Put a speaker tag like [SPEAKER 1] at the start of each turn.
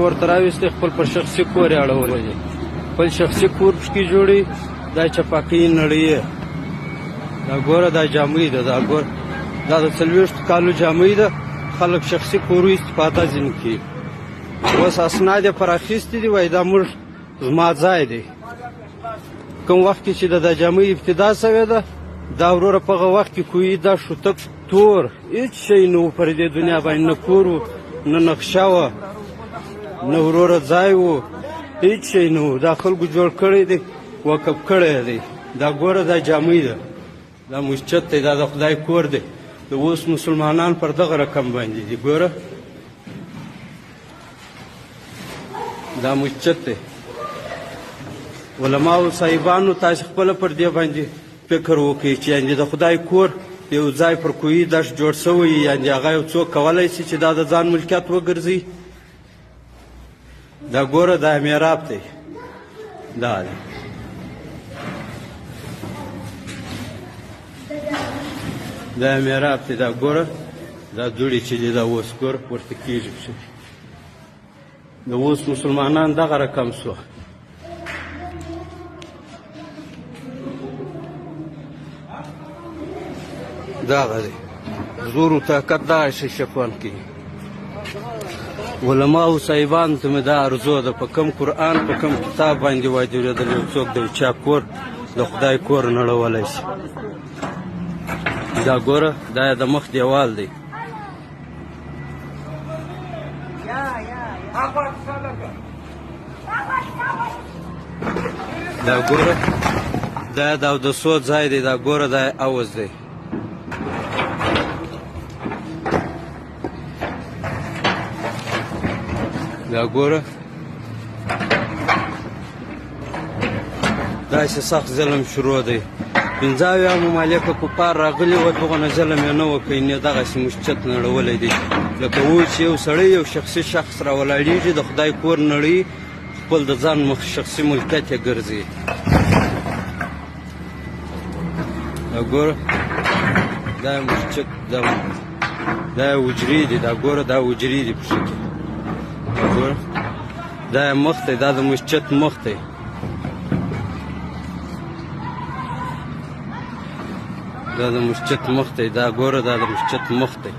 [SPEAKER 1] ورته راوستې خپل پر شخصي کور یې اړولی دی خپل شخصي کور پکې جوړوي دا چپاکۍ نړۍ دا ګوره دا جامې ده دا ګوره دا د 40 کالو جامې ده خلک شخصي کورو استفاده ځینې کوي اوس اسناد یې پر اخیستي دي وایي دا موږ زما ځای دی کوم وخت کې چې د دا جامې ابتدا سوې ده دا وروره په هغه وخت کې کوي دا شوتک تور هېڅ شی نه و پر دې دنیا باندې نه کور و نه نقشه وه نه وروره ځای و هېڅ شی نه و دا خلکو جوړ کړی دی وقف کړی دی دا ګوره دا جامې ده دا مسجد دی دا د خدای کور دی د اوس مسلمانان پر دغه رقم باندې دي ګوره دا مسجد دی علماو صاحبانو تاسې خپله پر دې باندې فکر وکړئ چې یعنې د خدای کور یو ځای پر کوهي دشت جوړ سوی یعنې هغه یو څوک کولی شي چې دا د ځان ملکیت وګرځي دا ګوره دا میراب دی دا دی دا میراب دی دا ګوره دا دوړې چې دي دا اوس ګوره پورته کېږي پسې د اوس مسلمانان دغه رقم سوه دغه دی زور و طاقت دغه شی شفان کوي علماو صاحبانو ته مې دا ارزو ده په کوم قرآن په کوم کتاب باندې وایي اورېدلی یو څوک د چا کور د خدای کور نړولی شي دا ګوره دا یې د مخ دیوال دی دا ګوره دا یې د اودسو ځای دی دا ګوره دا یې اوز دی دا ګوره داسې سخت ظلم شروع دی 15 ممالکه کفار راغلي وو دغه نه ظلم یې نه وکړي نه دغسې مسجد نړولی دی لکه وایي چې یو سړی یو شخصي شخص راولاړېږي د خدای کور نړوي خپل د ځان شخصي ملکیت یې ګرځي دا ګوره دا مسجد دا حجرې دي دا ګوره دا حجرې دي پکې ګوره دا یې مخ دی دا د مسجد مخ دی دا د مسجد مخ دی دا ګوره دا د مسجد مخ دی